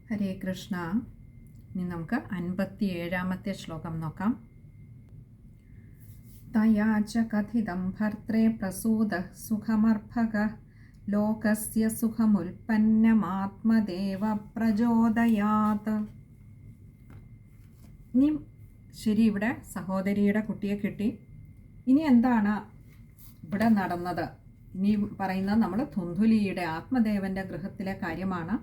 ഹരേ കൃഷ്ണ. ഇനി നമുക്ക് 57-ാമത്തെ ശ്ലോകം നോക്കാം. തയാ ച കഥിതം ഭർത്രേ പ്രസൂതഃ സുഖമർഭകഃ ലോകസ്യ സുഖമുൽപ്പന്നമാത്മദേവ പ്രചോദയാത്. ഇനി ശരി, ഇവിടെ സഹോദരിയുടെ കുട്ടിയെ കിട്ടി. ഇനി എന്താണ് ഇവിടെ നടന്നത്? ഇനി പറയുന്നത് നമ്മൾ ധുന്ധുലിയുടെ ആത്മദേവന്റെ ഗൃഹത്തിലെ കാര്യമാണ്.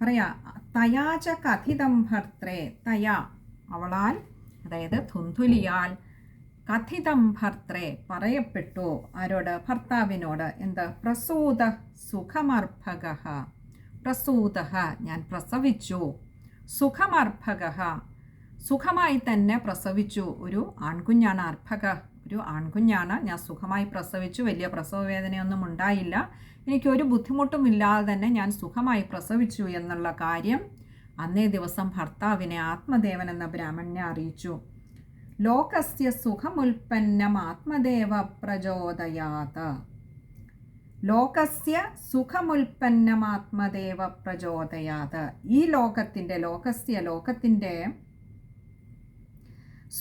പറയാ, തയാച കഥിതം ഭർത്രേ, തയാ അവളാൽ, അതായത് ധുന്ധുലിയാൽ, കഥിതം ഭർത്രേ പറയപ്പെട്ടു. ആരോട്? ഭർത്താവിനോട്. എന്ത്? പ്രസൂത സുഖമർഭക, പ്രസൂത ഞാൻ പ്രസവിച്ചു, സുഖമർഭക സുഖമായി തന്നെ പ്രസവിച്ചു. ഒരു ആൺകുഞ്ഞാണ്. അർഭക ഒരു ആൺകുഞ്ഞാണ്. ഞാൻ സുഖമായി പ്രസവിച്ചു, വലിയ പ്രസവ വേദനയൊന്നും ഉണ്ടായില്ല, എനിക്കൊരു ബുദ്ധിമുട്ടും ഇല്ലാതെ തന്നെ ഞാൻ സുഖമായി പ്രസവിച്ചു എന്നുള്ള കാര്യം അന്നേ ദിവസം ഭർത്താവിനെ ആത്മദേവൻ എന്ന ബ്രാഹ്മണനെ അറിയിച്ചു. ലോകസ്യ സുഖമുൽപ്പന്നം ആത്മദേവ പ്രചോദയാത്. ലോകസ്യ സുഖമുൽപ്പന്നം ആത്മദേവ പ്രചോദയാത്. ഈ ലോകത്തിൻ്റെ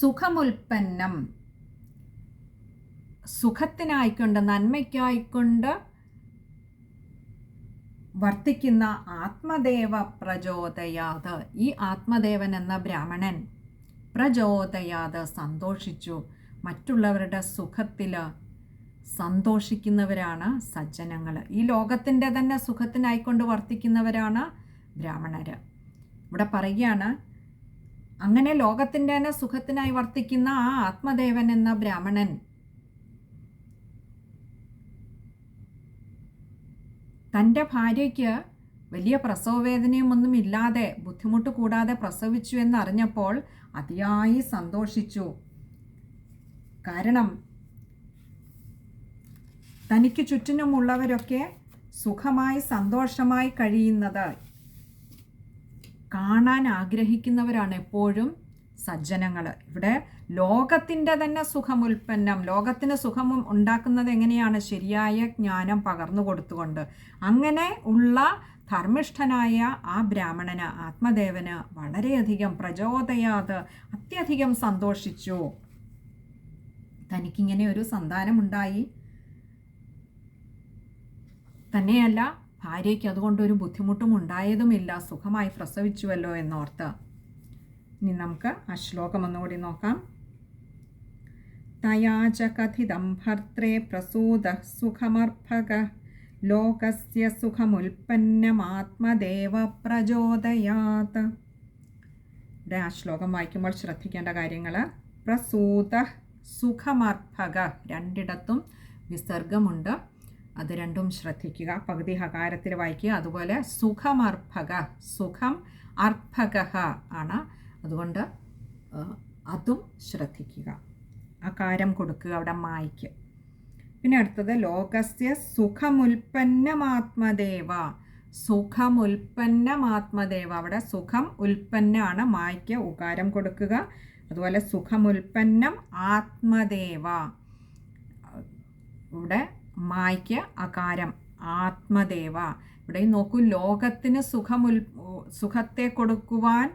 സുഖമുൽപ്പന്നം, സുഖത്തിനായിക്കൊണ്ട്, നന്മയ്ക്കായിക്കൊണ്ട് വർത്തിക്കുന്ന ആത്മദേവ പ്രചോദയാത്. ഈ ആത്മദേവൻ എന്ന ബ്രാഹ്മണൻ പ്രചോദയാത് സന്തോഷിച്ചു. മറ്റുള്ളവരുടെ സുഖത്തിൽ സന്തോഷിക്കുന്നവരാണ് സജ്ജനങ്ങൾ. ഈ ലോകത്തിൻ്റെ തന്നെ സുഖത്തിനായിക്കൊണ്ട് വർത്തിക്കുന്നവരാണ് ബ്രാഹ്മണർ. ഇവിടെ പറയുകയാണ്, അങ്ങനെ ലോകത്തിൻ്റെ തന്നെ സുഖത്തിനായി വർത്തിക്കുന്ന ആ ആത്മദേവൻ എന്ന ബ്രാഹ്മണൻ തൻ്റെ ഭാര്യയ്ക്ക് വലിയ പ്രസവവേദനയും ഒന്നും ഇല്ലാതെ, ബുദ്ധിമുട്ട് കൂടാതെ പ്രസവിച്ചു എന്നറിഞ്ഞപ്പോൾ അതിയായി സന്തോഷിച്ചു. കാരണം തനിക്ക് ചുറ്റിനുമുള്ളവരൊക്കെ സുഖമായി സന്തോഷമായി കഴിയുന്നത് കാണാൻ ആഗ്രഹിക്കുന്നവരാണ് എപ്പോഴും സജ്ജനങ്ങൾ. ഇവിടെ ലോകത്തിൻ്റെ തന്നെ സുഖമുൽപ്പന്നം, ലോകത്തിന് സുഖം ഉണ്ടാക്കുന്നത് എങ്ങനെയാണ്? ശരിയായ ജ്ഞാനം പകർന്നു കൊടുത്തുകൊണ്ട്. അങ്ങനെ ഉള്ള ധർമ്മിഷ്ഠനായ ആ ബ്രാഹ്മണന്, ആത്മദേവന് വളരെയധികം പ്രചോദയാത്, അത്യധികം സന്തോഷിച്ചു. തനിക്കിങ്ങനെ ഒരു സന്താനമുണ്ടായി, തന്നെയല്ല ഭാര്യയ്ക്ക് അതുകൊണ്ടൊരു ബുദ്ധിമുട്ടും ഉണ്ടായതുമില്ല, സുഖമായി പ്രസവിച്ചുവല്ലോ എന്നോർത്ത്. ഇനി നമുക്ക് ആ ശ്ലോകം ഒന്നുകൂടി നോക്കാം. തയാച കഥിതം ഭർത്രേ പ്രസൂതഃ സുഖമർഭകഃ ലോകസ്യ സുഖമുൽപ്പന്നമാത്മദേവ പ്രചോദയാത്. ഇവിടെ ആ ശ്ലോകം വായിക്കുമ്പോൾ ശ്രദ്ധിക്കേണ്ട കാര്യങ്ങൾ: പ്രസൂതഃ സുഖമർഭകഃ, രണ്ടിടത്തും വിസർഗമുണ്ട്, അത് രണ്ടും ശ്രദ്ധിക്കുക. പകുതി ഹകാരത്തിൽ വായിക്കുക. അതുപോലെ സുഖമർഭക, സുഖം അർഭക ആണ്, അതുകൊണ്ട് അതും ശ്രദ്ധിക്കുക. അകാരം കൊടുക്കുക അവിടെ മായ്ക്ക്. പിന്നെ അടുത്തത് ലോകസ്യ സുഖമുൽപ്പന്നമാത്മദേവ, സുഖമുൽപ്പന്നമാത്മദേവ, അവിടെ സുഖം ഉൽപ്പന്നാണ്, മായ്ക്ക് ഉകാരം കൊടുക്കുക. അതുപോലെ സുഖമുൽപ്പന്നം ആത്മദേവ, ഇവിടെ മായ്ക്ക് അകാരം, ആത്മദേവ. ഇവിടെ നോക്കൂ, ലോകത്തിന് സുഖത്തെ കൊടുക്കുവാൻ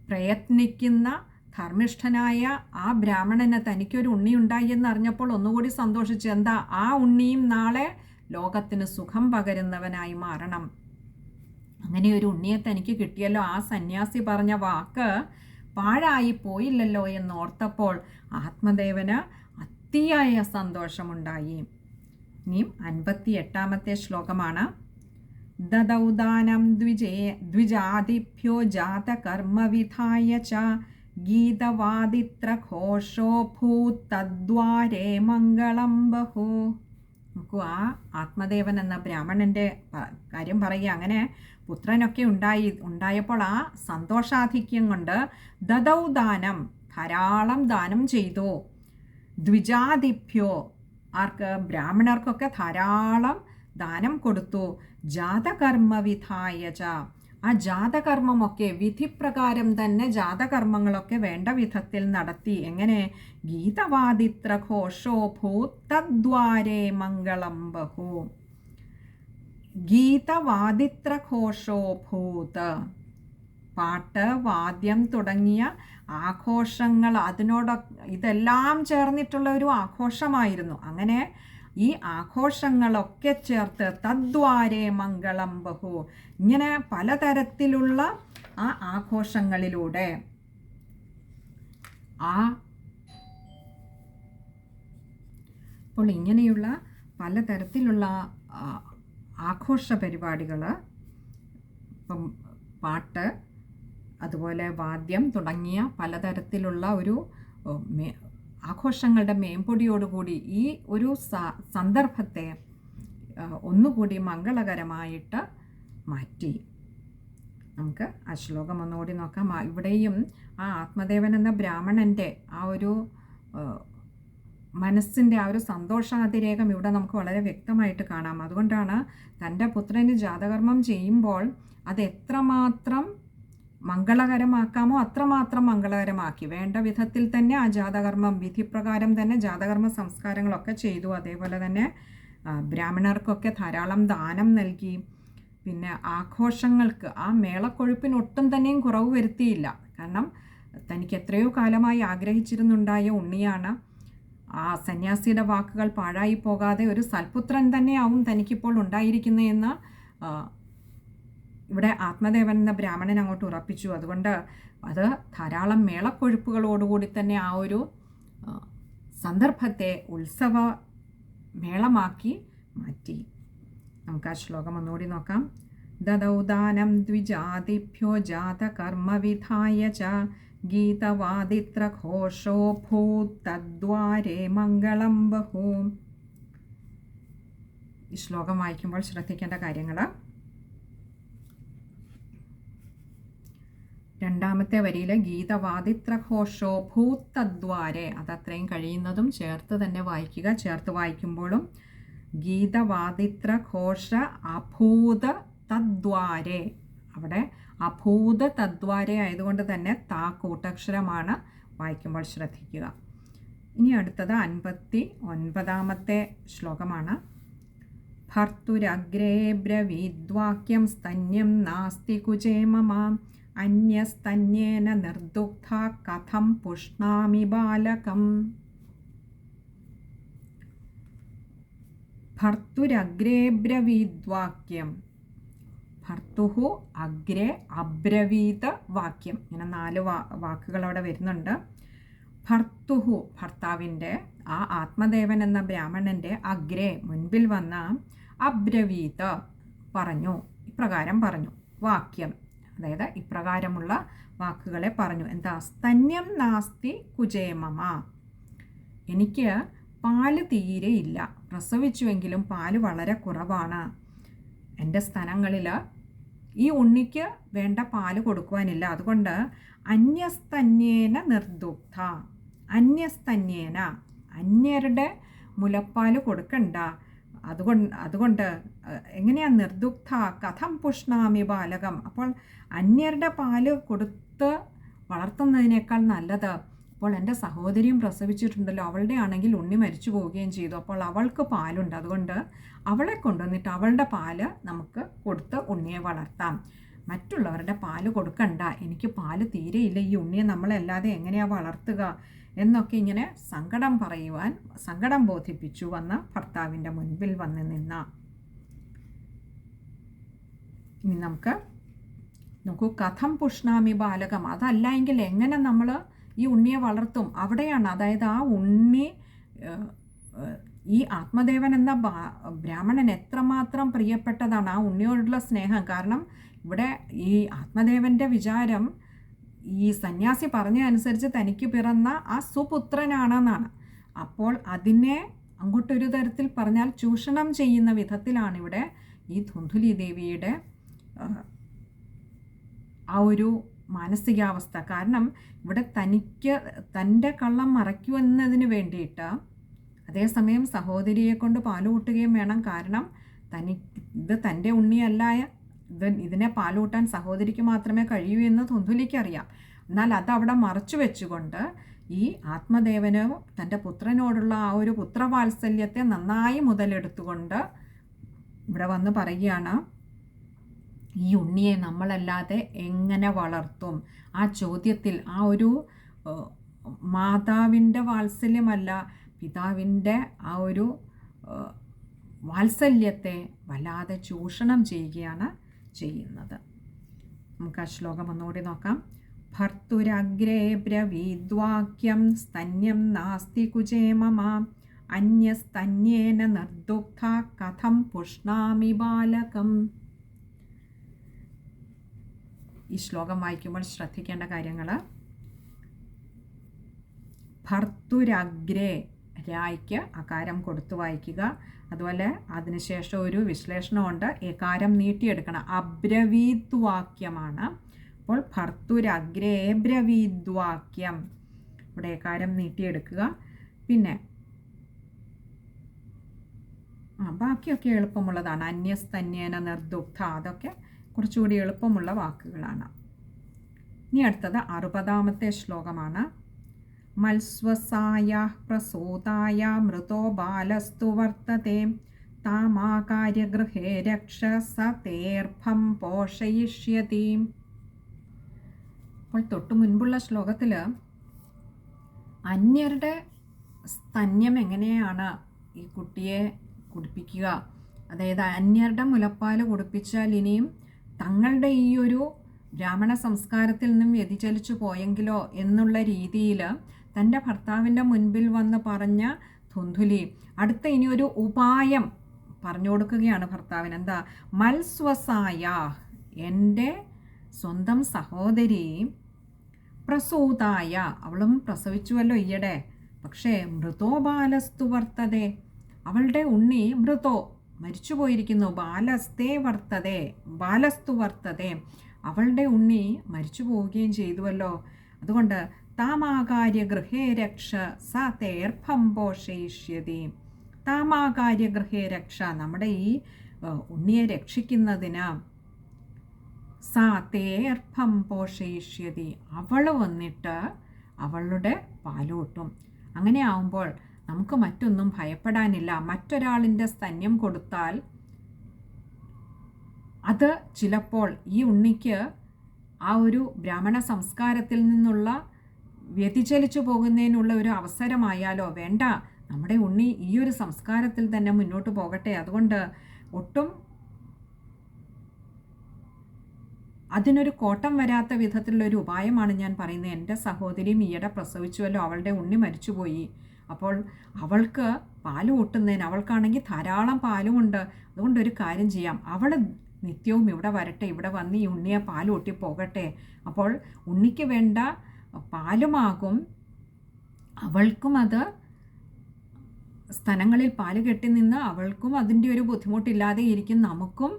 പ്രയത്നിക്കുന്ന ധർമ്മിഷ്ഠനായ ആ ബ്രാഹ്മണന് തനിക്കൊരു ഉണ്ണി ഉണ്ടായി എന്നറിഞ്ഞപ്പോൾ ഒന്നുകൂടി സന്തോഷിച്ചു. എന്താ? ആ ഉണ്ണിയും നാളെ ലോകത്തിന് സുഖം പകരുന്നവനായി മാറണം. അങ്ങനെ ഒരു ഉണ്ണിയെ തനിക്ക് കിട്ടിയല്ലോ, ആ സന്യാസി പറഞ്ഞ വാക്ക് പാഴായി പോയില്ലല്ലോ എന്നോർത്തപ്പോൾ ആത്മദേവന് അതിയായ സന്തോഷമുണ്ടായി. ഇനിയും 58-ാമത്തെ ശ്ലോകമാണ്. ദദൗദാനം ദ്വിജാദിഭ്യോ ജാതകർമ്മവിധായ ച ഗീതവാദിത്രഘോഷോ ഭൂതദ്വാരേ മംഗളം ബഹു. നമുക്ക് ആ ആത്മദേവൻ എന്ന ബ്രാഹ്മണൻ്റെ കാര്യം പറയുക. അങ്ങനെ പുത്രനൊക്കെ ഉണ്ടായപ്പോൾ ആ സന്തോഷാധിക്യം കൊണ്ട് ദദൗദാനം, ധാരാളം ദാനം ചെയ്തു. ദ്വിജാദിഭ്യോ, ആർക്ക്? ബ്രാഹ്മണർക്കൊക്കെ ധാരാളം ദാനം കൊടുത്തു. ജാതകർമ്മവിധായ ച, ആ ജാതകർമ്മമൊക്കെ വിധിപ്രകാരം തന്നെ ജാതകർമ്മങ്ങളൊക്കെ വേണ്ട വിധത്തിൽ നടത്തി. എങ്ങനെ? ഗീതവാദിത്രഘോഷോ ഭൂതദ്വാരേ മംഗളം ബഹു. ഗീതവാദിത്രഘോഷോ ഭൂത്, പാട്ട്, വാദ്യം തുടങ്ങിയ ആഘോഷങ്ങൾ, ഇതെല്ലാം ചേർന്നിട്ടുള്ള ഒരു ആഘോഷമായിരുന്നു. അങ്ങനെ ഈ ആഘോഷങ്ങളൊക്കെ ചേർത്ത് തദ്വാരേ മംഗളം ബഹു, ഇങ്ങനെ പലതരത്തിലുള്ള ആ ആഘോഷങ്ങളിലൂടെ അപ്പോൾ ഇങ്ങനെയുള്ള പലതരത്തിലുള്ള ആഘോഷ പരിപാടികൾ, ഇപ്പം പാട്ട്, അതുപോലെ വാദ്യം തുടങ്ങിയ പലതരത്തിലുള്ള ഒരു ആഘോഷങ്ങളുടെ മേമ്പൊടിയോടുകൂടി ഈ ഒരു സന്ദർഭത്തെ ഒന്നുകൂടി മംഗളകരമായിട്ട് മാറ്റി. നമുക്ക് ആ ശ്ലോകം ഒന്നുകൂടി നോക്കാം. ഇവിടെയും ആ ആത്മദേവൻ എന്ന ബ്രാഹ്മണൻ്റെ ആ ഒരു മനസ്സിൻ്റെ ആ ഒരു സന്തോഷാതിരേകം ഇവിടെ നമുക്ക് വളരെ വ്യക്തമായിട്ട് കാണാം. അതുകൊണ്ടാണ് തൻ്റെ പുത്രന് ജാതകർമ്മം ചെയ്യുമ്പോൾ അത് എത്രമാത്രം മംഗളകരമാക്കാമോ അത്രമാത്രം മംഗളകരമാക്കി. വേണ്ട വിധത്തിൽ തന്നെ ആ ജാതകർമ്മം വിധിപ്രകാരം തന്നെ ജാതകർമ്മ സംസ്കാരങ്ങളൊക്കെ ചെയ്തു. അതേപോലെ തന്നെ ബ്രാഹ്മണർക്കൊക്കെ ധാരാളം ദാനം നൽകി. പിന്നെ ആഘോഷങ്ങൾക്ക് ആ മേളക്കൊഴുപ്പിനൊട്ടും തന്നെയും കുറവ് വരുത്തിയില്ല. കാരണം തനിക്ക് എത്രയോ കാലമായി ആഗ്രഹിച്ചിരുന്നുണ്ടായ ഉണ്ണിയാണ്. ആ സന്യാസിയുടെ വാക്കുകൾ പാഴായി പോകാതെ ഒരു സൽപുത്രൻ തന്നെയാവും തനിക്കിപ്പോൾ ഉണ്ടായിരിക്കുന്നതെന്ന് ഇവിടെ ആത്മദേവൻ എന്ന ബ്രാഹ്മണൻ അങ്ങോട്ട് ഉറപ്പിച്ചു. അതുകൊണ്ട് അത് ധാരാളം മേളക്കൊഴുപ്പുകളോടുകൂടി തന്നെ ആ ഒരു സന്ദർഭത്തെ ഉത്സവ മേളമാക്കി മാറ്റി. നമുക്ക് ആ ശ്ലോകം ഒന്നുകൂടി നോക്കാം. ദദൗദാനം ദ്വിജാതിഭ്യോ ജാതകർമ്മവിധായ ച ഗീതവാദിത്രഘോഷോ ഭൂതദ്വാരേ മംഗളം ബഹു. ഈ ശ്ലോകം വായിക്കുമ്പോൾ ശ്രദ്ധിക്കേണ്ട കാര്യങ്ങൾ: രണ്ടാമത്തെ വരിയിൽ ഗീതവാദിത്രഘോഷോ ഭൂതദ്വാരേ, അതത്രയും കഴിയുന്നതും ചേർത്ത് തന്നെ വായിക്കുക. ചേർത്ത് വായിക്കുമ്പോഴും ഗീതവാദിത്രഘോഷ അഭൂത തദ്വാരേ, അവിടെ അഭൂത തദ്വാരേ ആയതുകൊണ്ട് തന്നെ താ കൂട്ടക്ഷരമാണ്, വായിക്കുമ്പോൾ ശ്രദ്ധിക്കുക. ഇനി അടുത്തത് 59-ാമത്തെ ശ്ലോകമാണ്. ഭർത്തുരഗ്രേ ബ്രവീദ്വാക്യം സ്തന്യം നാസ്തി കുജേ മമ അന്യസ്തന്യേന നിർദുഗ്ധ കഥം പുഷ്ണാമി ബാലകം. ഭർത്തുരഗ്രേ ബ്രവീദ്വാക്യം, ഭർത്തുഹു അഗ്രേ അബ്രവീത് വാക്യം, ഇങ്ങനെ 4 വാക്കുകൾ അവിടെ വരുന്നുണ്ട്. ഭർത്തുഹു ഭർത്താവിൻ്റെ, ആ ആത്മദേവൻ എന്ന ബ്രാഹ്മണൻ്റെ അഗ്രേ മുൻപിൽ വന്ന, അബ്രവീത് പറഞ്ഞു, ഇപ്രകാരം പറഞ്ഞു. വാക്യം അതായത് ഇപ്രകാരമുള്ള വാക്കുകളെ പറഞ്ഞു. എന്താ? സ്തന്യം നാസ്തി കുജേമമ, എനിക്ക് പാല് തീരെ ഇല്ല, പ്രസവിച്ചുവെങ്കിലും പാല് വളരെ കുറവാണ്. എൻ്റെ സ്ഥലങ്ങളിൽ ഈ ഉണ്ണിക്ക് വേണ്ട പാല് കൊടുക്കുവാനില്ല. അതുകൊണ്ട് അന്യസ്തന്യേന നിർദുഗ്ധ, അന്യസ്തന്യേന അന്യരുടെ മുലപ്പാല് കൊടുക്കണ്ട. അതുകൊണ്ട് എങ്ങനെയാ നിർദുഗ്ധ കഥം പുഷ്ണാമി ബാലകം. അപ്പോൾ അന്യരുടെ പാല് കൊടുത്ത് വളർത്തുന്നതിനേക്കാൾ നല്ലത്, അപ്പോൾ എൻ്റെ സഹോദരിയും പ്രസവിച്ചിട്ടുണ്ടല്ലോ, അവളുടെ ആണെങ്കിൽ ഉണ്ണി മരിച്ചു പോവുകയും ചെയ്തു, അപ്പോൾ അവൾക്ക് പാലുണ്ട്, അതുകൊണ്ട് അവളെ കൊണ്ടുവന്നിട്ട് അവളുടെ പാല് നമുക്ക് കൊടുത്ത് ഉണ്ണിയെ വളർത്താം. മറ്റുള്ളവരുടെ പാല് കൊടുക്കണ്ട, എനിക്ക് പാല് തീരെയില്ല, ഈ ഉണ്ണിയെ നമ്മളല്ലാതെ എങ്ങനെയാണ് വളർത്തുക എന്നൊക്കെ ഇങ്ങനെ സങ്കടം ബോധിപ്പിച്ചു വന്ന ഭർത്താവിൻ്റെ മുൻപിൽ വന്ന് നിന്ന. ഇനി നമുക്ക് നോക്കൂ, കഥം പുഷ്ണാമി ബാലകം, അതല്ല എങ്കിൽ എങ്ങനെ നമ്മൾ ഈ ഉണ്ണിയെ വളർത്തും? അവിടെയാണ്, അതായത് ആ ഉണ്ണി, ഈ ആത്മദേവൻ എന്ന ബ്രാഹ്മണൻ എത്രമാത്രം പ്രിയപ്പെട്ടതാണ് ആ ഉണ്ണിയോടുള്ള സ്നേഹം. കാരണം ഇവിടെ ഈ ആത്മദേവൻ്റെ വിചാരം ഈ സന്യാസി പറഞ്ഞ അനുസരിച്ച് തനിക്ക് പിറന്ന ആ സുപുത്രനാണെന്നാണ്. അപ്പോൾ അതിനെ അങ്ങോട്ടൊരു തരത്തിൽ പറഞ്ഞാൽ ചൂഷണം ചെയ്യുന്ന വിധത്തിലാണ് ഇവിടെ ഈ ധുന്ധുലി ദേവിയുടെ ആ ഒരു മാനസികാവസ്ഥ. കാരണം ഇവിടെ തൻ്റെ കള്ളം മറയ്ക്കുമെന്നതിന് വേണ്ടിയിട്ട് അതേസമയം സഹോദരിയെ കൊണ്ട് പാലുകൂട്ടുകയും വേണം. കാരണം ഇത് തൻ്റെ ഉണ്ണിയല്ല, ഇതിനെ പാലൂട്ടാൻ സഹോദരിക്ക് മാത്രമേ കഴിയൂ എന്ന് ധുന്ധുലിക്കറിയാം. എന്നാൽ അതവിടെ മറച്ചു വെച്ചുകൊണ്ട് ഈ ആത്മദേവന് തൻ്റെ പുത്രനോടുള്ള ആ ഒരു പുത്രവാത്സല്യത്തെ നന്നായി മുതലെടുത്തുകൊണ്ട് ഇവിടെ വന്ന് പറയുകയാണ്, ഈ ഉണ്ണിയെ നമ്മളല്ലാതെ എങ്ങനെ വളർത്തും? ആ ചോദ്യത്തിൽ ആ ഒരു മാതാവിൻ്റെ വാത്സല്യമല്ല, പിതാവിൻ്റെ ആ ഒരു വാത്സല്യത്തെ വല്ലാതെ ചൂഷണം ചെയ്യുകയാണ് ചെയ്യുന്നത്. നമുക്ക് ആ ശ്ലോകം ഒന്നുകൂടി നോക്കാം. ഭർത്തുരഗ്രേ ബ്രവീദ്വാക്യം സ്തന്യം നാസ്തി കുജേ മമ അന്യസ്തന്യേന നിർദുഗ്ധ കഥം പുഷ്ണാമി ബാലകം. ഈ ശ്ലോകം വായിക്കുമ്പോൾ ശ്രദ്ധിക്കേണ്ട കാര്യങ്ങൾ: ഭർത്തുരഗ്രേ, രായ്ക്ക് അകാരം കൊടുത്തു വായിക്കുക. അതുപോലെ അതിനുശേഷം ഒരു വിശ്ലേഷണമുണ്ട്, എകാരം നീട്ടിയെടുക്കണം. അബ്രവീദ്വാക്യമാണ്. അപ്പോൾ ഭർത്തുരഗ്രേ ബ്രവീദ്വാക്യം, ഇവിടെ എകാരം നീട്ടിയെടുക്കുക. പിന്നെ ബാക്കിയൊക്കെ എളുപ്പമുള്ളതാണ്. അന്യസ്തന്യേന നിർദുഗ്ധ, അതൊക്കെ കുറച്ചുകൂടി എളുപ്പമുള്ള വാക്കുകളാണ്. ഇനി അടുത്തത് 60ാമത്തെ ശ്ലോകമാണ്. മത്സ്വസായ പ്രസൂതായ മൃതോ ബാലസ്തു വർത്തത്തെ താമാകാര്യഗൃഹേ രക്ഷ സ തേർഭം പോഷയിഷ്യതി. അപ്പോൾ തൊട്ടു മുൻപുള്ള ശ്ലോകത്തിൽ അന്യരുടെ സ്തന്യം എങ്ങനെയാണ് ഈ കുട്ടിയെ കുടിപ്പിക്കുക, അതായത് അന്യരുടെ മുലപ്പാൽ കുടിപ്പിച്ചാൽ ഇനിയും തങ്ങളുടെ ഈ ഒരു ബ്രാഹ്മണ സംസ്കാരത്തിൽ നിന്നും വ്യതിചലിച്ചു പോയെങ്കിലോ എന്നുള്ള രീതിയിൽ തൻ്റെ ഭർത്താവിൻ്റെ മുൻപിൽ വന്ന് പറഞ്ഞ ധുന്ധുലി അടുത്ത ഇനി ഒരു ഉപായം പറഞ്ഞു കൊടുക്കുകയാണ് ഭർത്താവിന്. എന്താ? മൽസ്വസായ, എൻ്റെ സ്വന്തം സഹോദരി, പ്രസൂതായ, അവളും പ്രസവിച്ചുവല്ലോ ഈയിടെ, പക്ഷേ മൃതോ ബാലസ്തു വർത്തതേ, അവളുടെ ഉണ്ണി മൃതോ മരിച്ചുപോയിരിക്കുന്നു. ബാലസ്തേ വർത്തതേ, ബാലസ്തു വർത്തതേ, അവളുടെ ഉണ്ണി മരിച്ചു പോവുകയും ചെയ്തുവല്ലോ. അതുകൊണ്ട് താമാകാര്യഗൃഹേ രക്ഷ സ തേർഭം പോഷയിഷ്യതി. താമാകാര്യഗൃഹേ രക്ഷ, നമ്മുടെ ഈ ഉണ്ണിയെ രക്ഷിക്കുന്നതിന് സ തേർഭം പോഷയിഷ്യതി, അവൾ വന്നിട്ട് അവളുടെ പാലൂട്ടും. അങ്ങനെ ആവുമ്പോൾ നമുക്ക് മറ്റൊന്നും ഭയപ്പെടാനില്ല. മറ്റൊരാളിൻ്റെ സ്തന്യം കൊടുത്താൽ അത് ചിലപ്പോൾ ഈ ഉണ്ണിക്ക് ആ ഒരു ബ്രാഹ്മണ സംസ്കാരത്തിൽ നിന്നുള്ള വ്യതിചലിച്ചു പോകുന്നതിനുള്ള ഒരു അവസരമായാലോ. വേണ്ട, നമ്മുടെ ഉണ്ണി ഈ ഒരു സംസ്കാരത്തിൽ തന്നെ മുന്നോട്ട് പോകട്ടെ. അതുകൊണ്ട് ഒട്ടും അതിനൊരു കോട്ടം വരാത്ത വിധത്തിലുള്ള ഒരു ഉപായമാണ് ഞാൻ പറയുന്നത്. എൻ്റെ സഹോദരിയും ഈയിടെ പ്രസവിച്ചുവല്ലോ, അവളുടെ ഉണ്ണി മരിച്ചുപോയി. അപ്പോൾ അവൾക്ക് പാല് ഊട്ടുന്നതിന്, അവൾക്കാണെങ്കിൽ ധാരാളം പാലുമുണ്ട്. അതുകൊണ്ട് ഒരു കാര്യം ചെയ്യാം, അവൾ നിത്യവും ഇവിടെ വരട്ടെ, ഇവിടെ വന്ന് ഈ ഉണ്ണിയെ പാലൂട്ടി പോകട്ടെ. അപ്പോൾ ഉണ്ണിക്ക് വേണ്ട പാലുമാകും, അവൾക്കും അത് സ്ഥലങ്ങളിൽ പാല് കെട്ടി നിന്ന് അവൾക്കും അതിൻ്റെ ഒരു ബുദ്ധിമുട്ടില്ലാതെ ഇരിക്കും, നമുക്കും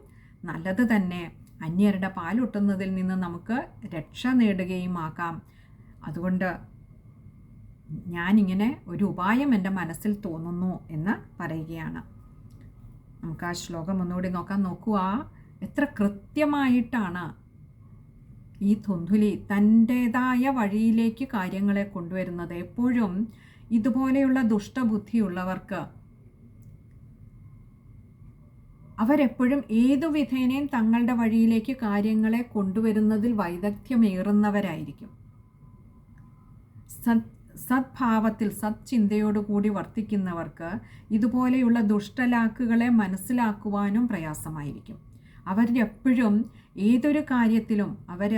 നല്ലത് തന്നെ. അന്യരുടെ പാലൂട്ടുന്നതിൽ നിന്ന് നമുക്ക് രക്ഷ നേടുകയും ആക്കാം. അതുകൊണ്ട് ഞാനിങ്ങനെ ഒരു ഉപായം എൻ്റെ മനസ്സിൽ തോന്നുന്നു എന്ന് പറയുകയാണ്. നമുക്ക് ആ ശ്ലോകം ഒന്നുകൂടി നോക്കാം. നോക്കുക, എത്ര കൃത്യമായിട്ടാണ് ഈ ധുന്ധുലി തൻ്റേതായ വഴിയിലേക്ക് കാര്യങ്ങളെ കൊണ്ടുവരുന്നത്. എപ്പോഴും ഇതുപോലെയുള്ള ദുഷ്ടബുദ്ധിയുള്ളവർക്ക് അവരെപ്പോഴും ഏതു വിധേനയും തങ്ങളുടെ വഴിയിലേക്ക് കാര്യങ്ങളെ കൊണ്ടുവരുന്നതിൽ വൈദഗ്ധ്യമേറുന്നവരായിരിക്കും. സദ്ഭാവത്തിൽ സത്ചിന്തയോടുകൂടി വർത്തിക്കുന്നവർക്ക് ഇതുപോലെയുള്ള ദുഷ്ടലാക്കുകളെ മനസ്സിലാക്കുവാനും പ്രയാസമായിരിക്കും. അവരെപ്പോഴും ഏതൊരു കാര്യത്തിലും അവർ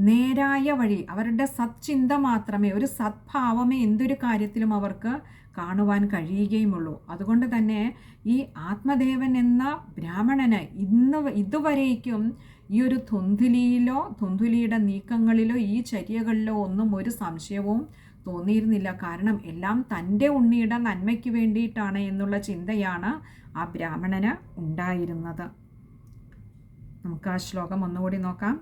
നേരായ വഴി, അവരുടെ സത്ചിന്ത മാത്രമേ, ഒരു സദ്ഭാവമേ എന്തൊരു കാര്യത്തിലും അവർക്ക് കാണുവാൻ കഴിയുകയുമുള്ളൂ. അതുകൊണ്ട് തന്നെ ഈ ആത്മദേവൻ എന്ന ബ്രാഹ്മണന് ഇതുവരേക്കും ഈ ഒരു ധുന്ധുലിയിലോ ധുന്ധുലിയുടെ നീക്കങ്ങളിലോ ഈ ചര്യകളിലോ ഒന്നും ഒരു സംശയവും തോന്നിയിരുന്നില്ല. കാരണം എല്ലാം തൻ്റെ ഉണ്ണിയുടെ നന്മയ്ക്ക് വേണ്ടിയിട്ടാണ് എന്നുള്ള ചിന്തയാണ് ആ ബ്രാഹ്മണന് ഉണ്ടായിരുന്നത്. നമുക്ക് ആ ശ്ലോകം ഒന്നുകൂടി നോക്കാം.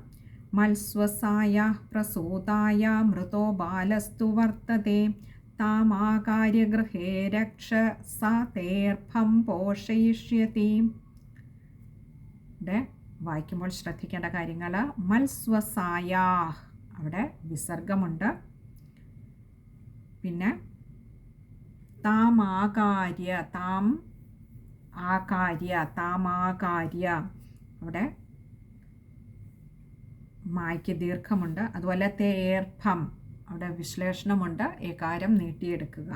മത്സ്വസായ പ്രസൂതായ മൃതോ ബാലസ്തു വർത്തതേ താമാകാര്യഗൃഹേ രക്ഷ സ തേർഭം പോഷയിഷ്യതി. ഇവിടെ വായിക്കുമ്പോൾ ശ്രദ്ധിക്കേണ്ട കാര്യങ്ങൾ: മത്സ്വസായ, അവിടെ വിസർഗമുണ്ട്. പിന്നെ താമാകാര്യ, താമാകാര്യ, അവിടെ മായ്ക്ക് ദീർഘമുണ്ട്. അതുപോലെ തേർഭം, അവിടെ വിശ്ലേഷണമുണ്ട്. ഏകാരം നീട്ടിയെടുക്കുക.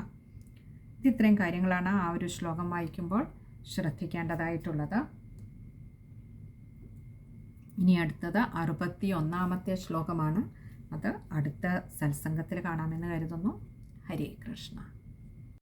ഇത്രയും കാര്യങ്ങളാണ് ആ ഒരു ശ്ലോകം വായിക്കുമ്പോൾ ശ്രദ്ധിക്കേണ്ടതായിട്ടുള്ളത്. ഇനി അടുത്തത് 61-ാമത്തെ ശ്ലോകമാണ്. അത് അടുത്ത സത്സംഗത്തിൽ കാണാമെന്ന് കരുതുന്നു. ഹരേ കൃഷ്ണ.